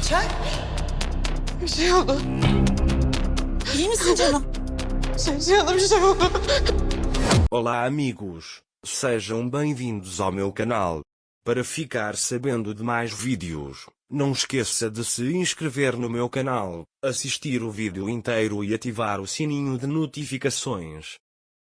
Çay. Bir şey oldu. İyi misin canım? Şemsiye bir şey oldu. Olá amigos, sejam bem-vindos ao meu canal. Para ficar sabendo de mais vídeos, não esqueça de se inscrever no meu canal, assistir o vídeo inteiro e ativar o sininho de notificações.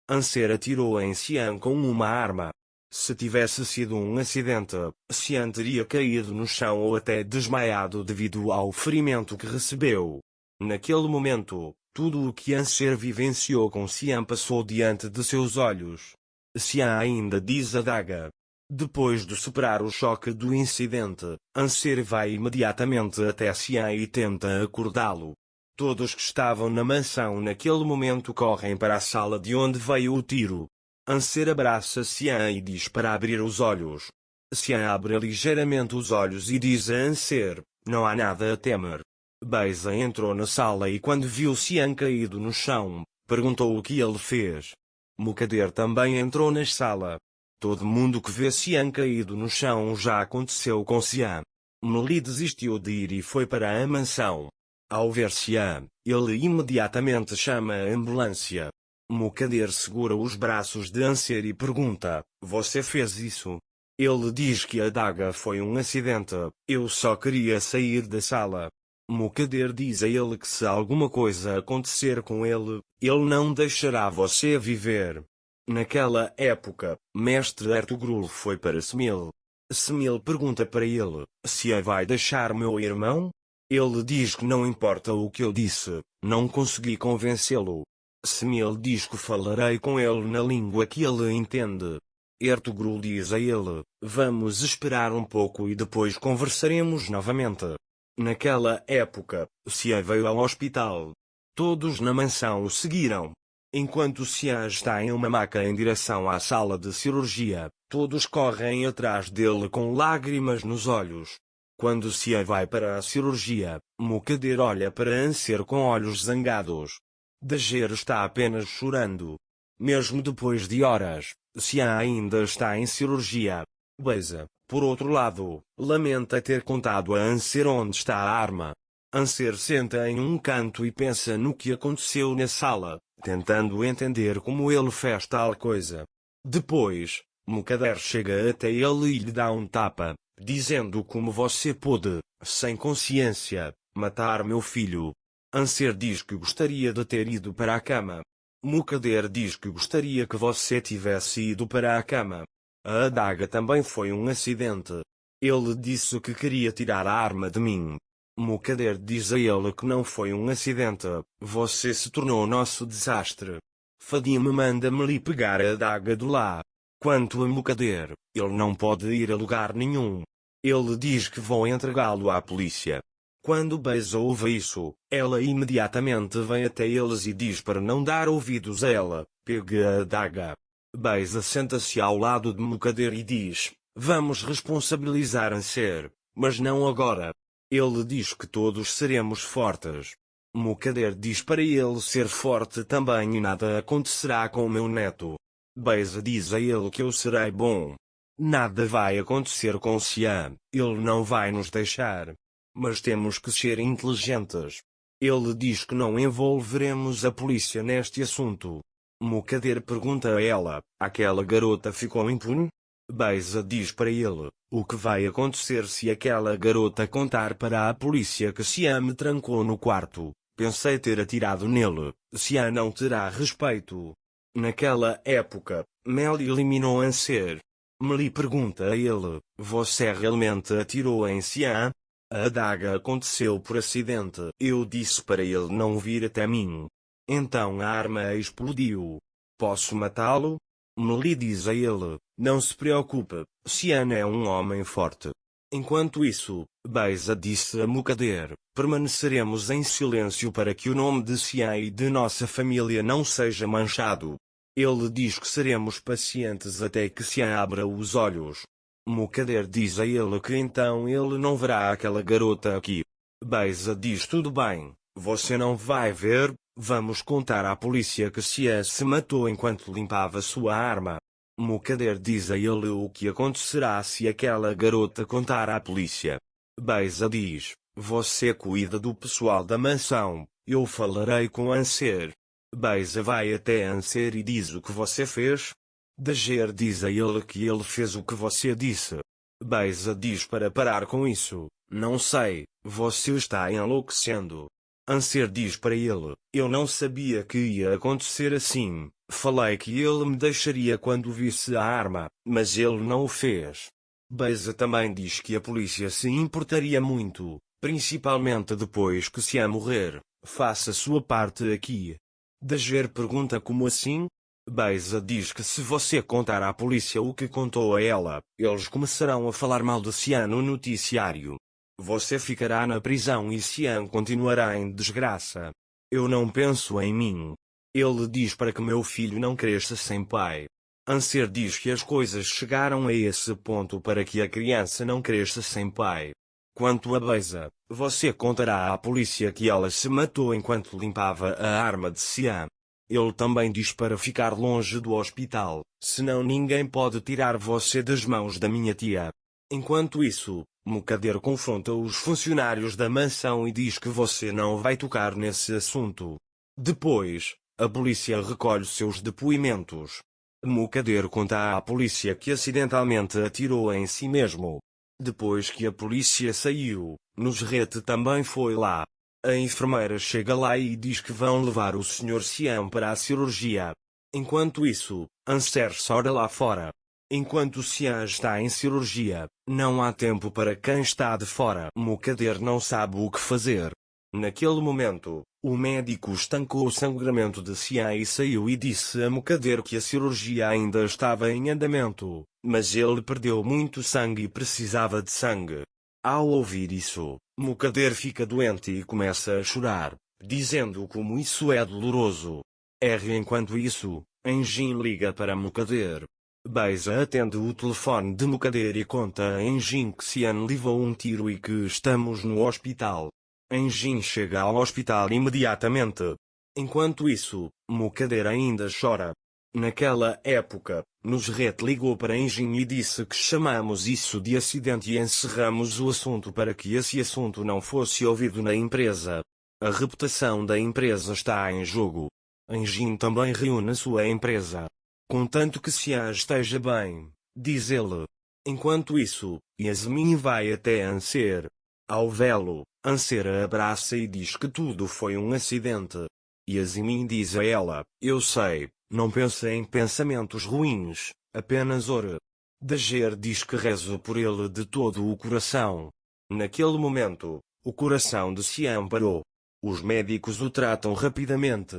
Anser atirou em Xian com uma arma. Se tivesse sido um acidente, Xian teria caído no chão ou até desmaiado devido ao ferimento que recebeu. Naquele momento, tudo o que Anser vivenciou com Xian passou diante de seus olhos. Xian ainda diz a Daga. Depois de superar o choque do incidente, Anser vai imediatamente até Xian e tenta acordá-lo. Todos que estavam na mansão naquele momento correm para a sala de onde veio o tiro. Anser abraça Xian e diz para abrir os olhos. Xian abre ligeiramente os olhos e diz a Anser, não há nada a temer. Beiza entrou na sala e quando viu Xian caído no chão, perguntou o que ele fez. Mukader também entrou na sala. Todo mundo que vê Xian caído no chão já aconteceu com Xian. Meli desistiu de ir e foi para a mansão. Ao ver Xian, ele imediatamente chama a ambulância. Mukader segura os braços de Anser e pergunta, você fez isso? Ele diz que a Daga foi um acidente, eu só queria sair da sala. Mukader diz a ele que se alguma coisa acontecer com ele, ele não deixará você viver. Naquela época, Mestre Ertugrul foi para Semil. Semil pergunta para ele, se vai deixar meu irmão? Ele diz que não importa o que eu disse, não consegui convencê-lo. Semil diz que falarei com ele na língua que ele entende. Ertugrul diz a ele, vamos esperar um pouco e depois conversaremos novamente. Naquela época, Xian veio ao hospital. Todos na mansão o seguiram. Enquanto Xian está em uma maca em direção à sala de cirurgia, todos correm atrás dele com lágrimas nos olhos. Quando Xian vai para a cirurgia, Mukader olha para Anser com olhos zangados. Dager está apenas chorando. Mesmo depois de horas, Xian ainda está em cirurgia. Beiza, por outro lado, lamenta ter contado a Anser onde está a arma. Anser senta em um canto e pensa no que aconteceu na sala, tentando entender como ele fez tal coisa. Depois, Mukader chega até ele e lhe dá um tapa, dizendo como você pôde, sem consciência, matar meu filho. Anser diz que gostaria de ter ido para a cama. Mukader diz que gostaria que você tivesse ido para a cama. A adaga também foi um acidente. Ele disse que queria tirar a arma de mim. Mukader diz a ele que não foi um acidente, você se tornou nosso desastre. Fadim manda-me lhe pegar a adaga de lá. Quanto a Mukader, ele não pode ir a lugar nenhum. Ele diz que vão entregá-lo à polícia. Quando Beiza ouve isso, ela imediatamente vem até eles e diz para não dar ouvidos a ela, pegue a adaga. Beiza senta-se ao lado de Mukader e diz, vamos responsabilizar Anser, mas não agora. Ele diz que todos seremos fortes. Mukader diz para ele ser forte também e nada acontecerá com meu neto. Beiza diz a ele que eu serei bom. Nada vai acontecer com Xian, ele não vai nos deixar. Mas temos que ser inteligentes. Ele diz que não envolveremos a polícia neste assunto. Mukader pergunta a ela, aquela garota ficou impune? Beiza diz para ele, o que vai acontecer se aquela garota contar para a polícia que Xian me trancou no quarto? Pensei ter atirado nele, Xian não terá respeito. Naquela época, Mel eliminou Anser. Meli pergunta a ele, você realmente atirou em Xian? A adaga aconteceu por acidente. Eu disse para ele não vir até mim. Então a arma explodiu. Posso matá-lo? Meli diz a ele, não se preocupe, Xian é um homem forte. Enquanto isso, Beiza disse a Mukader, permaneceremos em silêncio para que o nome de Xian e de nossa família não seja manchado. Ele diz que seremos pacientes até que Xian abra os olhos. Mukader diz a ele que então ele não verá aquela garota aqui. Beiza diz tudo bem, você não vai ver, vamos contar à polícia que Xian se matou enquanto limpava sua arma. Mukader diz a ele o que acontecerá se aquela garota contar à polícia. Beiza diz, Você cuida do pessoal da mansão, eu falarei com Anser. Beisa vai até Anser e diz o que você fez. Dager diz a ele que ele fez o que você disse. Beisa diz para parar com isso. Não sei, você está enlouquecendo. Anser diz para ele, eu não sabia que ia acontecer assim. Falei que ele me deixaria quando visse a arma, mas ele não o fez. Beisa também diz que a polícia se importaria muito, principalmente depois que Sian morrer. Faça sua parte aqui. Dager pergunta como assim? Beisa diz que se você contar à polícia o que contou a ela, eles começarão a falar mal de Sian no noticiário. Você ficará na prisão e Sian continuará em desgraça. Eu não penso em mim. Ele diz para que meu filho não cresça sem pai. Anser diz que as coisas chegaram a esse ponto para que a criança não cresça sem pai. Quanto a Beisa, você contará à polícia que ela se matou enquanto limpava a arma de Sian. Ele também diz para ficar longe do hospital, senão ninguém pode tirar você das mãos da minha tia. Enquanto isso, Mukader confronta os funcionários da mansão e diz que você não vai tocar nesse assunto. Depois, a polícia recolhe seus depoimentos. Mukader conta à polícia que acidentalmente atirou em si mesmo. Depois que a polícia saiu, Nusret também foi lá. A enfermeira chega lá e diz que vão levar o Sr. Sian para a cirurgia. Enquanto isso, Anser chora lá fora. Enquanto Sian está em cirurgia, não há tempo para quem está de fora. Mukader não sabe o que fazer. Naquele momento, o médico estancou o sangramento de Sian e saiu e disse a Mukader que a cirurgia ainda estava em andamento, mas ele perdeu muito sangue e precisava de sangue. Ao ouvir isso, Mukader fica doente e começa a chorar, dizendo como isso é doloroso. Enquanto isso, Enjin liga para Mukader. Beisa atende o telefone de Mukader e conta a Enjin que Sian levou um tiro e que estamos no hospital. Enjin chega ao hospital imediatamente. Enquanto isso, Mukader ainda chora. Naquela época, Nusret ligou para Enjin e disse que chamamos isso de acidente e encerramos o assunto para que esse assunto não fosse ouvido na empresa. A reputação da empresa está em jogo. Enjin também reúne sua empresa. Contanto que Sian esteja bem, diz ele. Enquanto isso, Yasmin vai até Anser. Ao vê-lo, Anser a abraça e diz que tudo foi um acidente. Yasmin diz a ela, eu sei, não pense em pensamentos ruins, apenas ore. Dager diz que rezo por ele de todo o coração. Naquele momento, o coração de Sian parou. Os médicos o tratam rapidamente.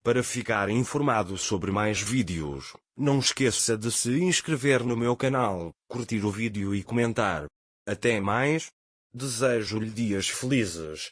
Para ficar informado sobre mais vídeos, não esqueça de se inscrever no meu canal, curtir o vídeo e comentar. Até mais! Desejo-lhe dias felizes.